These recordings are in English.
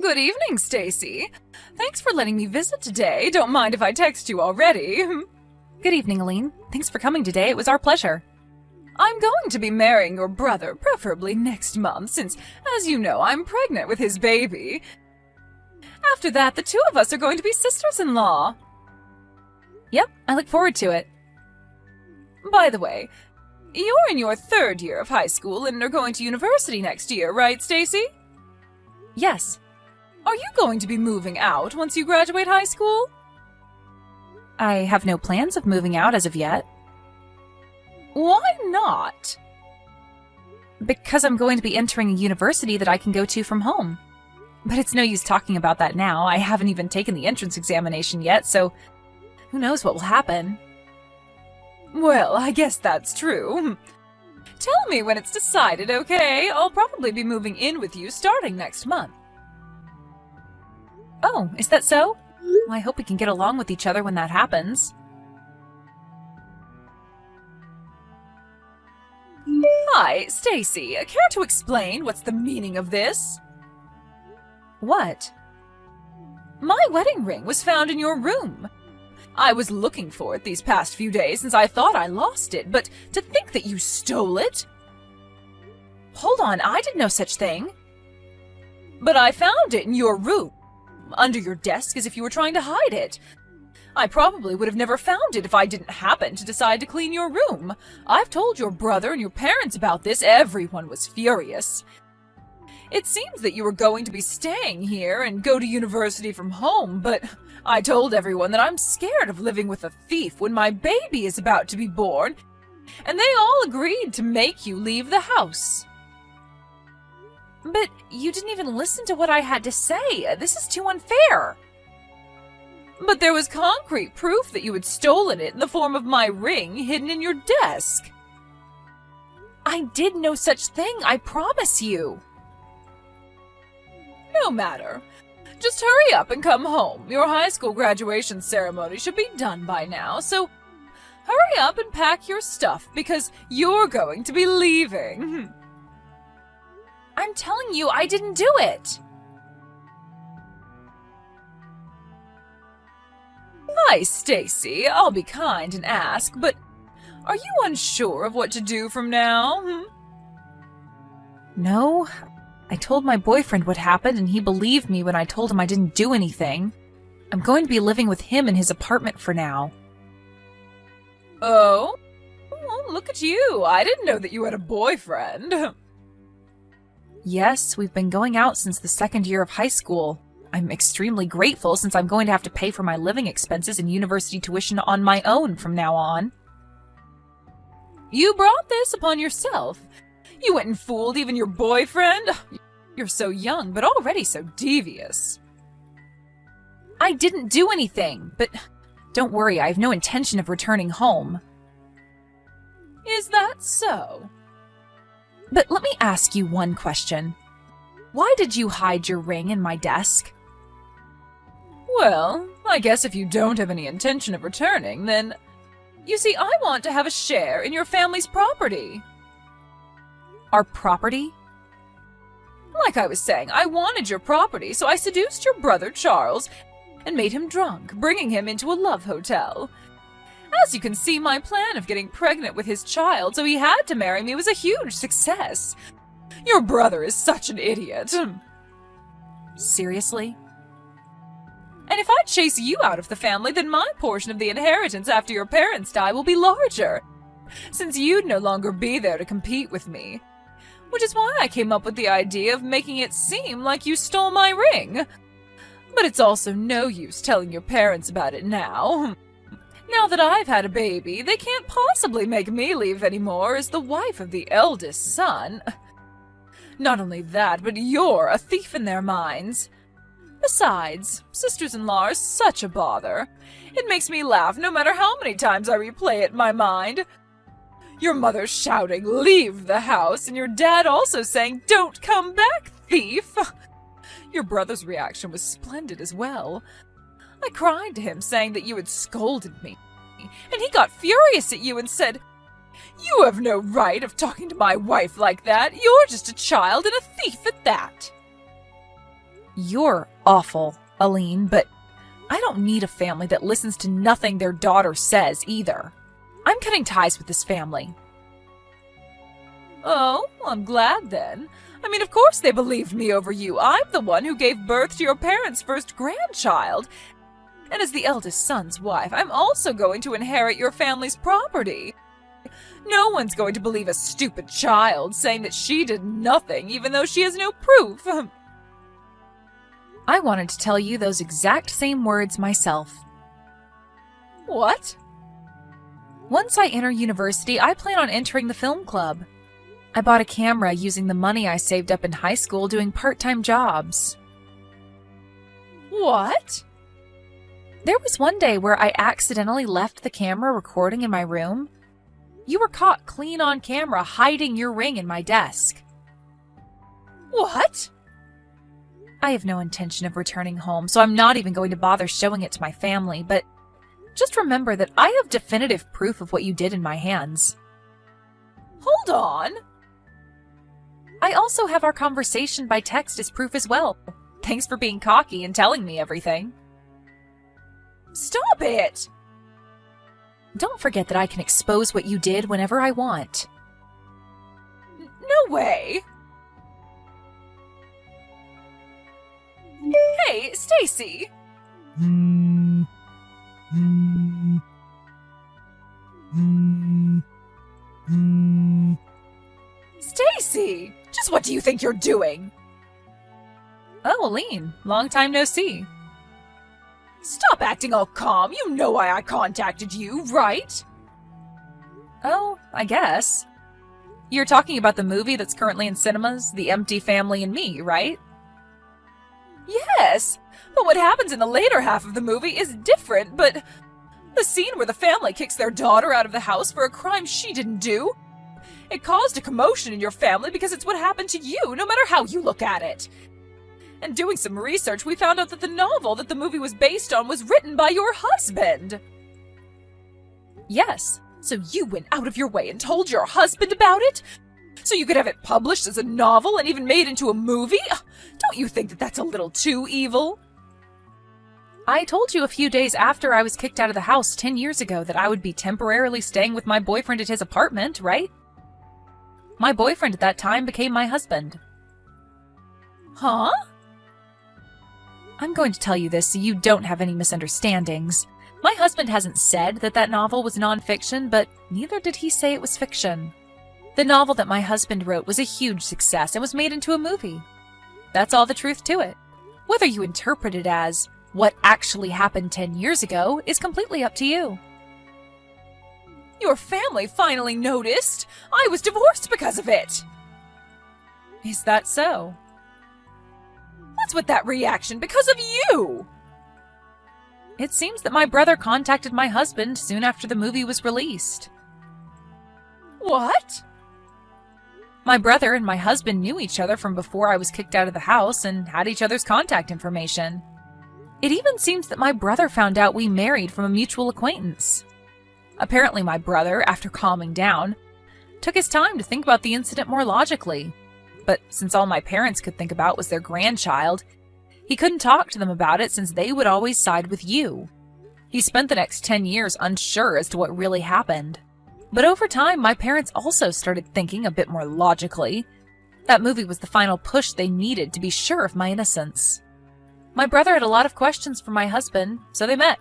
Good evening, Stacy. Thanks for letting me visit today. Don't mind if I text you already. Good evening, Aline. Thanks for coming today. It was our pleasure. I'm going to be marrying your brother, preferably next month, since, as you know, I'm pregnant with his baby. After that, the two of us are going to be sisters-in-law. Yep, I look forward to it. By the way, you're in your third year of high school and are going to university next year, right, Stacy? Yes. Are you going to be moving out once you graduate high school? I have no plans of moving out as of yet. Why not? Because I'm going to be entering a university that I can go to from home. But it's no use talking about that now. I haven't even taken the entrance examination yet, so who knows what will happen. Well, I guess that's true. Tell me when it's decided, okay? I'll probably be moving in with you starting next month. Oh, is that so? Well, I hope we can get along with each other when that happens. Hi, Stacy. Care to explain what's the meaning of this? What? My wedding ring was found in your room. I was looking for it these past few days since I thought I lost it, but to think that you stole it? Hold on, I did no such thing. But I found it in your room, under your desk as if you were trying to hide it. I probably would have never found it if I didn't happen to decide to clean your room. I've told your brother and your parents about this. Everyone was furious. It seems that you were going to be staying here and go to university from home, but I told everyone that I'm scared of living with a thief when my baby is about to be born, and they all agreed to make you leave the house. But you didn't even listen to what I had to say. This is too unfair. But there was concrete proof that you had stolen it in the form of my ring hidden in your desk. I did no such thing, I promise you. No matter. Just hurry up and come home. Your high school graduation ceremony should be done by now, so hurry up and pack your stuff because you're going to be leaving. I'm telling you, I didn't do it. Hi, Stacy. I'll be kind and ask, but are you unsure of what to do from now? No. I told my boyfriend what happened, and he believed me when I told him I didn't do anything. I'm going to be living with him in his apartment for now. Oh? Well, look at you. I didn't know that you had a boyfriend. Yes, we've been going out since the second year of high school. I'm extremely grateful since I'm going to have to pay for my living expenses and university tuition on my own from now on. You brought this upon yourself. You went and fooled even your boyfriend? You're so young, but already so devious. I didn't do anything, but don't worry, I have no intention of returning home. Is that so? But let me ask you one question. Why did you hide your ring in my desk? Well, I guess if you don't have any intention of returning, then... You see, I want to have a share in your family's property. Our property? Like I was saying, I wanted your property, so I seduced your brother Charles and made him drunk, bringing him into a love hotel. As you can see, my plan of getting pregnant with his child so he had to marry me was a huge success. Your brother is such an idiot. Seriously? And if I chase you out of the family, then my portion of the inheritance after your parents die will be larger, since you'd no longer be there to compete with me. Which is why I came up with the idea of making it seem like you stole my ring. But it's also no use telling your parents about it now. Now that I've had a baby, they can't possibly make me leave anymore as the wife of the eldest son. Not only that, but you're a thief in their minds. Besides, sisters-in-law are such a bother. It makes me laugh no matter how many times I replay it in my mind. Your mother shouting, "Leave the house," and your dad also saying, "Don't come back, thief!" Your brother's reaction was splendid as well. I cried to him saying that you had scolded me, and he got furious at you and said, "You have no right of talking to my wife like that. You're just a child and a thief at that." You're awful, Aline, but I don't need a family that listens to nothing their daughter says either. I'm cutting ties with this family. Oh, I'm glad then. I mean, of course they believed me over you. I'm the one who gave birth to your parents' first grandchild. And as the eldest son's wife, I'm also going to inherit your family's property. No one's going to believe a stupid child saying that she did nothing, even though she has no proof. I wanted to tell you those exact same words myself. What? Once I enter university, I plan on entering the film club. I bought a camera using the money I saved up in high school doing part-time jobs. What? There was one day where I accidentally left the camera recording in my room. You were caught clean on camera hiding your ring in my desk. What? I have no intention of returning home, so I'm not even going to bother showing it to my family, but just remember that I have definitive proof of what you did in my hands. Hold on. I also have our conversation by text as proof as well. Thanks for being cocky and telling me everything. Stop it! Don't forget that I can expose what you did whenever I want. No way! Hey, Stacy! Stacy! Just what do you think you're doing? Oh, Aline, long time no see. Stop acting all calm. You know why I contacted you, right? Oh, I guess. You're talking about the movie that's currently in cinemas, The Empty Family and Me, right? Yes, but what happens in the later half of the movie is different, but the scene where the family kicks their daughter out of the house for a crime she didn't do, it caused a commotion in your family because it's what happened to you, no matter how you look at it. And doing some research, we found out that the novel that the movie was based on was written by your husband. Yes. So you went out of your way and told your husband about it? So you could have it published as a novel and even made into a movie? Don't you think that that's a little too evil? I told you a few days after I was kicked out of the house 10 years ago that I would be temporarily staying with my boyfriend at his apartment, right? My boyfriend at that time became my husband. Huh? I'm going to tell you this so you don't have any misunderstandings. My husband hasn't said that that novel was nonfiction, but neither did he say it was fiction. The novel that my husband wrote was a huge success and was made into a movie. That's all the truth to it. Whether you interpret it as what actually happened 10 years ago is completely up to you. Your family finally noticed. I was divorced because of it. Is that so? What's with that reaction? Because of you! It seems that my brother contacted my husband soon after the movie was released. What? My brother and my husband knew each other from before I was kicked out of the house and had each other's contact information. It even seems that my brother found out we married from a mutual acquaintance. Apparently my brother, after calming down, took his time to think about the incident more logically. But since all my parents could think about was their grandchild, he couldn't talk to them about it since they would always side with you. He spent the next 10 years unsure as to what really happened. But over time, my parents also started thinking a bit more logically. That movie was the final push they needed to be sure of my innocence. My brother had a lot of questions for my husband, so they met.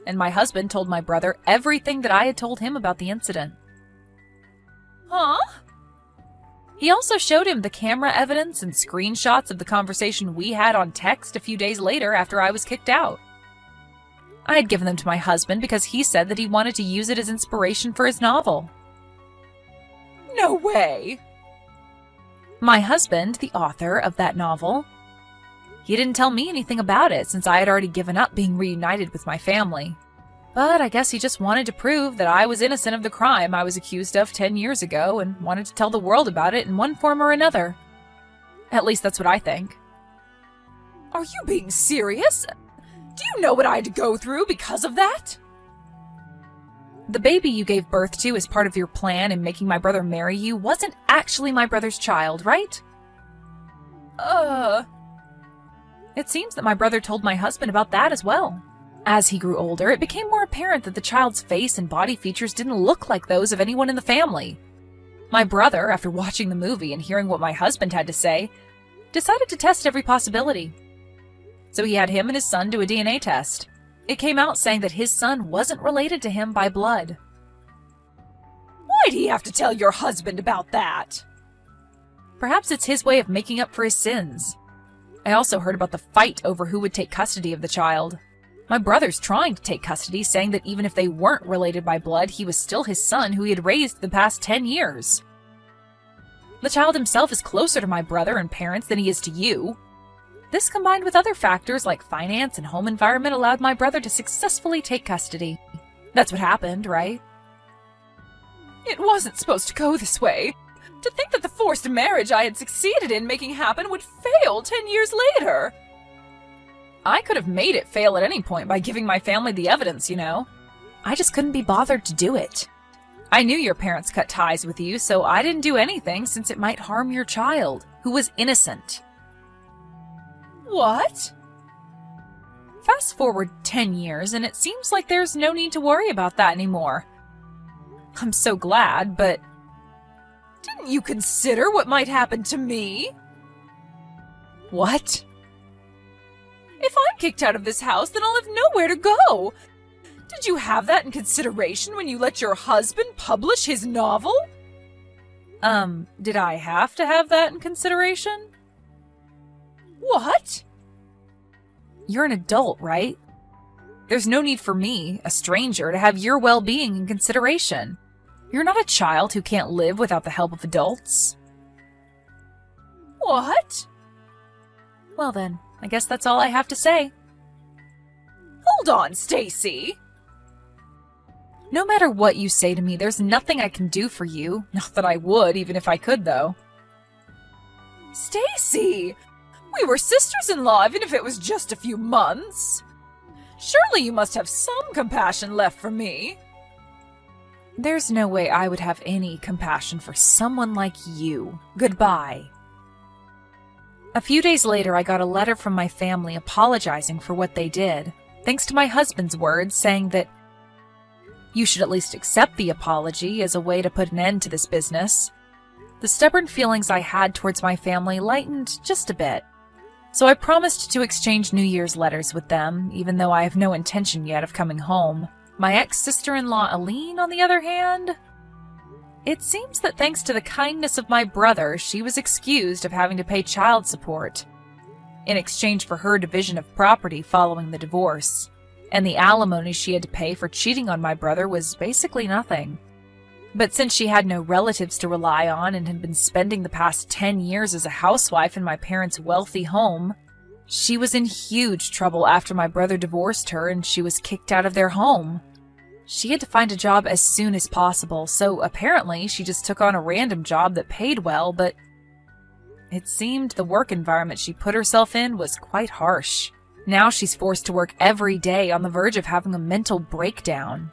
And my husband told my brother everything that I had told him about the incident. Huh? He also showed him the camera evidence and screenshots of the conversation we had on text a few days later after I was kicked out. I had given them to my husband because he said that he wanted to use it as inspiration for his novel. No way! My husband, the author of that novel, he didn't tell me anything about it since I had already given up being reunited with my family. But I guess he just wanted to prove that I was innocent of the crime I was accused of 10 years ago and wanted to tell the world about it in one form or another. At least that's what I think. Are you being serious? Do you know what I had to go through because of that? The baby you gave birth to as part of your plan in making my brother marry you wasn't actually my brother's child, right? It seems that my brother told my husband about that as well. As he grew older, it became more apparent that the child's face and body features didn't look like those of anyone in the family. My brother, after watching the movie and hearing what my husband had to say, decided to test every possibility. So he had him and his son do a DNA test. It came out saying that his son wasn't related to him by blood. Why'd he have to tell your husband about that? Perhaps it's his way of making up for his sins. I also heard about the fight over who would take custody of the child. My brother's trying to take custody, saying that even if they weren't related by blood, he was still his son who he had raised the past 10 years. The child himself is closer to my brother and parents than he is to you. This, combined with other factors like finance and home environment, allowed my brother to successfully take custody. That's what happened, right? It wasn't supposed to go this way. To think that the forced marriage I had succeeded in making happen would fail 10 years later. I could have made it fail at any point by giving my family the evidence, you know. I just couldn't be bothered to do it. I knew your parents cut ties with you, so I didn't do anything since it might harm your child, who was innocent. What? Fast forward 10 years, and it seems like there's no need to worry about that anymore. I'm so glad, but... Didn't you consider what might happen to me? What? If I'm kicked out of this house, then I'll have nowhere to go. Did you have that in consideration when you let your husband publish his novel? Did I have to have that in consideration? What? You're an adult, right? There's no need for me, a stranger, to have your well-being in consideration. You're not a child who can't live without the help of adults. What? Well then, I guess that's all I have to say. Hold on, Stacy. No matter what you say to me, there's nothing I can do for you. Not that I would, even if I could, though. Stacy! We were sisters-in-law, even if it was just a few months. Surely you must have some compassion left for me. There's no way I would have any compassion for someone like you. Goodbye. A few days later, I got a letter from my family apologizing for what they did, thanks to my husband's words saying that you should at least accept the apology as a way to put an end to this business. The stubborn feelings I had towards my family lightened just a bit, so I promised to exchange New Year's letters with them, even though I have no intention yet of coming home. My ex-sister-in-law Aline, on the other hand, it seems that thanks to the kindness of my brother, she was excused of having to pay child support in exchange for her division of property following the divorce, and the alimony she had to pay for cheating on my brother was basically nothing. But since she had no relatives to rely on and had been spending the past 10 years as a housewife in my parents' wealthy home, she was in huge trouble after my brother divorced her and she was kicked out of their home. She had to find a job as soon as possible, so apparently she just took on a random job that paid well, but it seemed the work environment she put herself in was quite harsh. Now she's forced to work every day on the verge of having a mental breakdown.